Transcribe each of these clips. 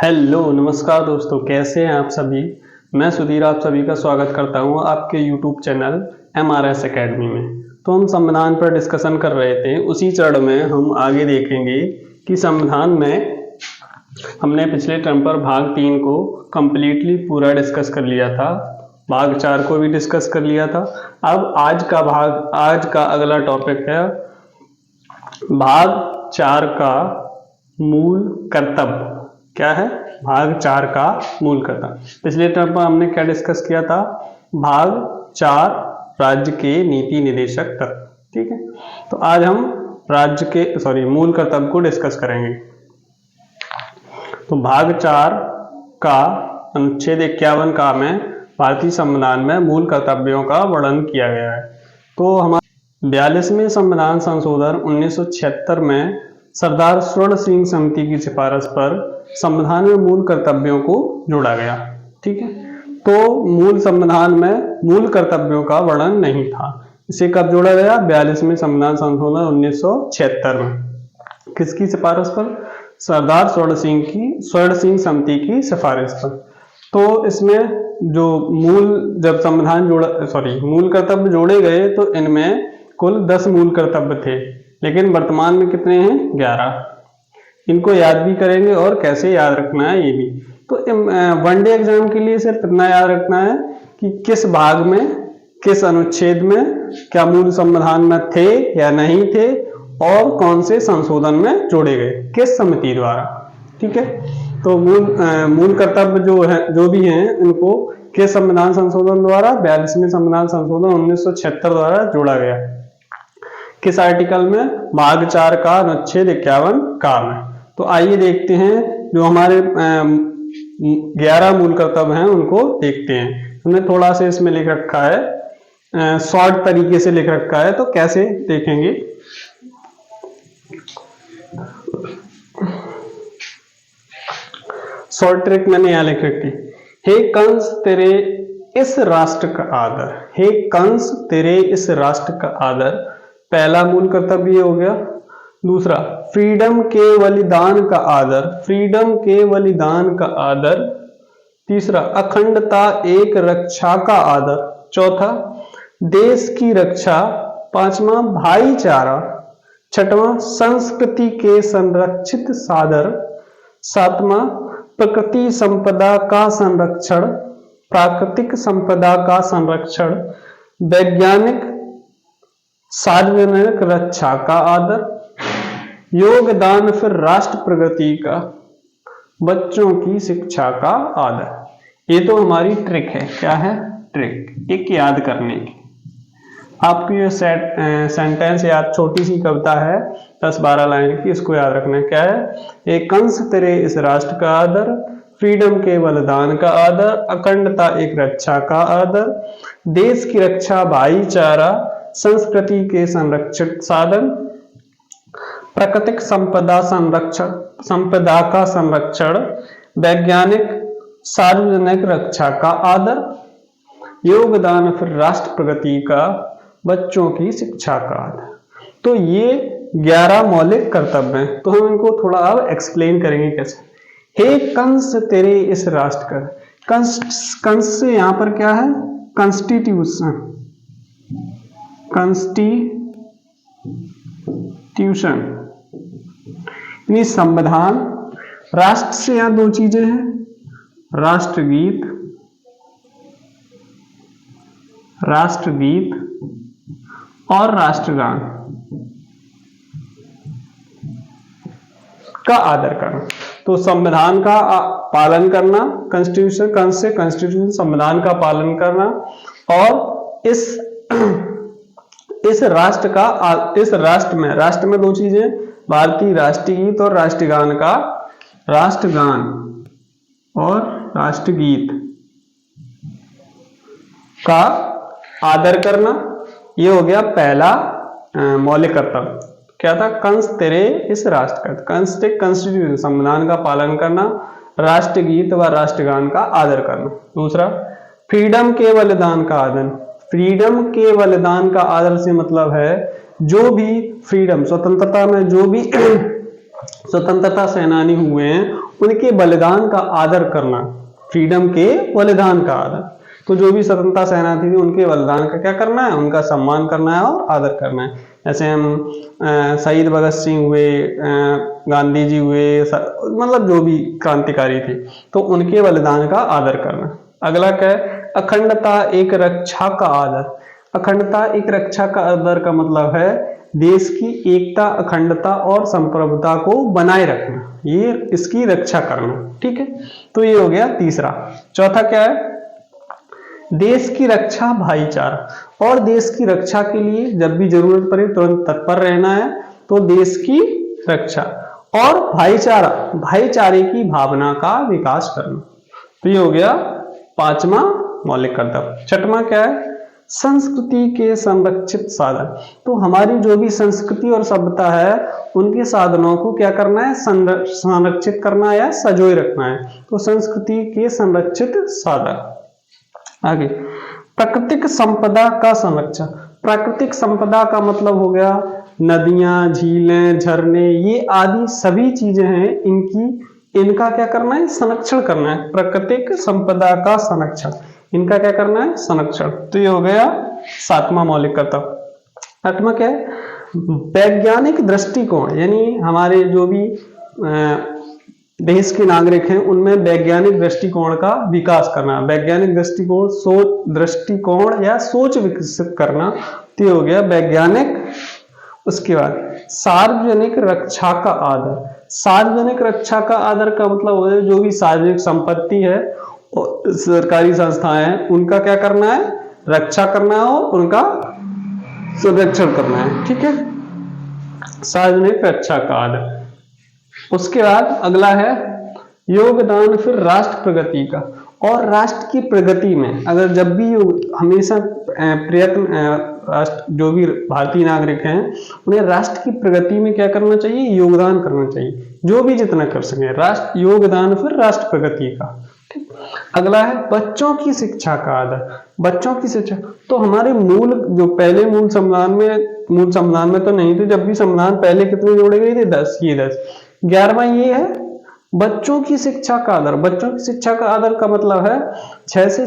Hello नमस्कार दोस्तों, कैसे हैं आप सभी। मैं सुधीर आप सभी का स्वागत करता हूं आपके यूट्यूब चैनल MRS एकेडमी में। तो हम संविधान पर डिस्कशन कर रहे थे, उसी चरण में हम आगे देखेंगे कि संविधान में हमने पिछले टर्म पर भाग 3 को कंप्लीटली पूरा डिस्कस कर लिया था, भाग 4 को भी डिस्कस कर लिया था। अब आज का अगला टॉपिक है भाग 4 का मूल कर्तव्य। क्या है भाग 4 का मूल कर्तव्य। पिछले टर्म पर हमने क्या डिस्कस किया था, भाग 4 राज्य के नीति निदेशक तत्व। ठीक है, तो आज हम मूल कर्तव्य को डिस्कस करेंगे। तो भाग 4 का अनुच्छेद 51 का में भारतीय संविधान में मूल कर्तव्यों का वर्णन किया गया है। तो हमारे 42वें संविधान संशोधन 1976 में सरदार स्वर्ण सिंह समिति की सिफारिश पर संविधान में मूल कर्तव्यों को जोड़ा गया। ठीक है, तो मूल संविधान में मूल कर्तव्यों का वर्णन नहीं था। इसे कब जोड़ा गया? 42वें संविधान संशोधन 1976 में। किसकी सिफारिश पर? सरदार स्वर्ण सिंह समिति की सिफारिश पर। तो इसमें जो मूल कर्तव्य जोड़े गए, तो इनमें कुल 10 मूल कर्तव्य थे, लेकिन वर्तमान में कितने हैं? 11। इनको याद भी करेंगे और कैसे याद रखना है ये भी। तो वनडे एग्जाम के लिए सिर्फ इतना याद रखना है कि किस भाग में, किस अनुच्छेद में क्या मूल संविधान में थे या नहीं थे, और कौन से संशोधन में जोड़े गए, किस समिति द्वारा। ठीक है, तो मूल कर्तव्य जो भी हैं, इनको किस संविधान संशोधन द्वारा? 42वें संविधान संशोधन 1976 द्वारा जोड़ा गया। किस आर्टिकल में? भाग 4 का अनुच्छेद 51 का में। तो आइए देखते हैं जो हमारे 11 मूल कर्तव्य हैं, उनको देखते हैं। हमने थोड़ा सा इसमें लिख रखा है, शॉर्ट तरीके से लिख रखा है, तो कैसे देखेंगे। शॉर्ट ट्रिक मैंने यहां लिख रखी, हे कंस तेरे इस राष्ट्र का आदर। हे कंस तेरे इस राष्ट्र का आदर, पहला मूल कर्तव्य हो गया। दूसरा, फ्रीडम के बलिदान का आदर, फ्रीडम के बलिदान का आदर। तीसरा, अखंडता एक रक्षा का आदर। चौथा, देश की रक्षा। पांचवा, भाईचारा। छठवां, संस्कृति के संरक्षित सादर। सातवां, प्रकृति संपदा का संरक्षण, प्राकृतिक संपदा का संरक्षण। वैज्ञानिक सार्वजनिक रक्षा का आदर। योगदान फिर राष्ट्र प्रगति का। बच्चों की शिक्षा का आदर। ये तो हमारी ट्रिक है। क्या है? ट्रिक, एक याद करने की। आपकी ये सेंटेंस याद, छोटी सी कविता है 10-12 लाइन की, इसको याद रखना है। क्या है? एक कंस तेरे इस राष्ट्र का आदर, फ्रीडम के बलिदान का आदर, अखंडता एक रक्षा का आदर, देश की रक्षा, भाईचारा, संस्कृति के संरक्षित साधन, प्राकृतिक संपदा का संरक्षण, वैज्ञानिक सार्वजनिक रक्षा का आदर, योगदान फिर राष्ट्र प्रगति का, बच्चों की शिक्षा का आदर। तो ये 11 मौलिक कर्तव्य हैं। तो हम इनको थोड़ा अब एक्सप्लेन करेंगे कैसे। हे कंस तेरे इस राष्ट्र का, कंस से यहां पर क्या है? कॉन्स्टिट्यूशन, यानी संविधान। राष्ट्र से यहां 2 चीजें हैं, राष्ट्रगीत और राष्ट्रगान का आदर करना। तो संविधान का पालन करना, कॉन्स्टिट्यूशन संविधान का पालन करना, और इस राष्ट्र में 2 चीजें, भारतीय राष्ट्रीय गीत और राष्ट्रगान का आदर करना। ये हो गया पहला मौलिक कर्तव्य। क्या था? कंस तेरे इस राष्ट्र का, कॉन्स्टिट्यूशन संविधान का पालन करना, राष्ट्रगीत व राष्ट्रगान का आदर करना। दूसरा, फ्रीडम के बलिदान का आदर। फ्रीडम के बलिदान का आदर से मतलब है जो भी फ्रीडम, स्वतंत्रता में जो भी स्वतंत्रता सेनानी हुए हैं उनके बलिदान का आदर करना, फ्रीडम के बलिदान का आदर। तो जो भी स्वतंत्रता सेनानी थी उनके बलिदान का क्या करना है, उनका सम्मान करना है और आदर करना है। ऐसे हम शहीद भगत सिंह हुए, गांधी जी हुए, मतलब जो भी क्रांतिकारी थे, तो उनके बलिदान का आदर करना। अगला क्या है, अखंडता एक रक्षा का आदर। अखंडता एक रक्षा का आदर का मतलब है देश की एकता, अखंडता और संप्रभुता को बनाए रखना, ये इसकी रक्षा करना। ठीक है, तो ये हो गया तीसरा। चौथा क्या है, देश की रक्षा भाईचारा। और देश की रक्षा के लिए जब भी जरूरत पड़े तुरंत तत्पर रहना है। तो देश की रक्षा और भाईचारा, भाईचारे की भावना का विकास करना। तो ये हो गया पांचवा मौलिक कर्तव्य। छठवां क्या है, संस्कृति के संरक्षित साधन। तो हमारी जो भी संस्कृति और सभ्यता है उनके साधनों को क्या करना है, संरक्षित करना या सजोए रखना है। तो संस्कृति के संरक्षित साधन। आगे, प्राकृतिक संपदा का संरक्षण। प्राकृतिक संपदा का मतलब हो गया नदियां, झीलें, झरने, ये आदि सभी चीजें हैं, इनका क्या करना है, संरक्षण करना है। प्राकृतिक संपदा का संरक्षण, इनका क्या करना है, संरक्षण। तो ये हो गया सातवां मौलिक कर्तव्य। आठवां क्या है, वैज्ञानिक दृष्टिकोण, यानी हमारे जो भी देश के नागरिक हैं उनमें वैज्ञानिक दृष्टिकोण का विकास करना। वैज्ञानिक दृष्टिकोण, सोच दृष्टिकोण या सोच विकसित करना। तो हो गया वैज्ञानिक। उसके बाद सार्वजनिक रक्षा का आदर। सार्वजनिक रक्षा का आदर का मतलब हो गया जो भी सार्वजनिक संपत्ति है, सरकारी संस्थाएं हैं, उनका क्या करना है, रक्षा करना है और उनका संरक्षण करना है। ठीक है, सार्वजनिक रक्षा का आदर। उसके बाद अगला है योगदान फिर राष्ट्र प्रगति का। और राष्ट्र की प्रगति में अगर जब भी हमेशा प्रयत्न, राष्ट्र जो भी भारतीय नागरिक हैं उन्हें राष्ट्र की प्रगति में क्या करना चाहिए, योगदान करना चाहिए, जो भी जितना कर सके। राष्ट्र योगदान फिर राष्ट्र प्रगति का। ठीक, अगला है बच्चों की शिक्षा का आदर। बच्चों की शिक्षा, तो हमारे मूल जो पहले मूल संविधान में तो नहीं थे, जब भी संविधान पहले कितने जोड़े गए थे, 10, ये 10। 11वां ये है बच्चों की शिक्षा का आदर। बच्चों की शिक्षा का आदर का मतलब है 6 से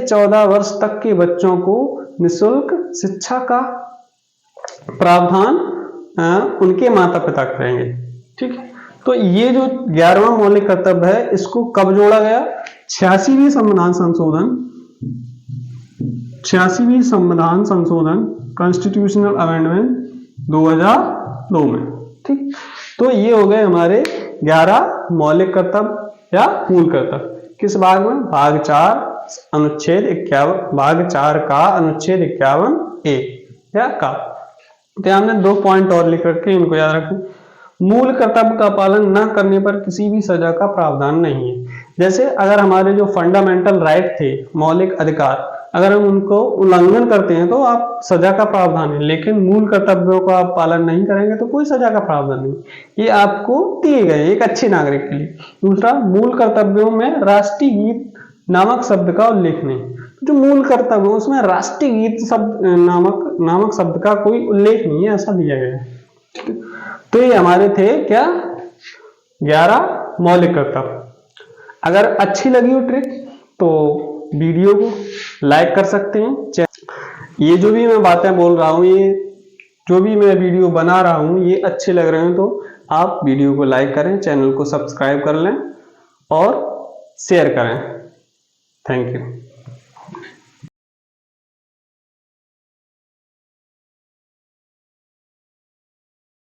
14 वर्ष तक के बच्चों को निःशुल्क शिक्षा का प्रावधान उनके माता पिता करेंगे। ठीक है, तो ये जो 11वां मौलिक कर्तव्य है इसको कब जोड़ा गया, 86वीं संविधान संशोधन कॉन्स्टिट्यूशनल अमेंडमेंट 2002 में। ठीक, तो ये हो गए हमारे 11 मौलिक कर्तव्य या मूल कर्तव्य। किस भाग में, भाग 4 अनुच्छेद 51, भाग 4 का अनुच्छेद 51A या का। तो हमने 2 पॉइंट और लिख रखे, इनको याद रखें। मूल कर्तव्य का पालन न करने पर किसी भी सजा का प्रावधान नहीं है। जैसे अगर हमारे जो फंडामेंटल राइट थे, मौलिक अधिकार, अगर हम उनको उल्लंघन करते हैं तो आप सजा का प्रावधान है, लेकिन मूल कर्तव्यों का आप पालन नहीं करेंगे तो कोई सजा का प्रावधान नहीं। ये आपको दिए गए एक अच्छे नागरिक के लिए। दूसरा, मूल कर्तव्यों में राष्ट्रीय गीत नामक शब्द का उल्लेख नहीं। जो मूल कर्तव्य उसमें राष्ट्रीय गीत शब्द नामक शब्द का कोई उल्लेख नहीं है, ऐसा दिया गया है। तो ये हमारे थे क्या, 11 मौलिक कर्तव्य। अगर अच्छी लगी हो ट्रिक तो वीडियो को लाइक कर सकते हैं। ये जो भी मैं बातें बोल रहा हूँ, ये जो भी मैं वीडियो बना रहा हूँ, ये अच्छे लग रहे हैं तो आप वीडियो को लाइक करें, चैनल को सब्सक्राइब कर लें और शेयर करें। Thank you.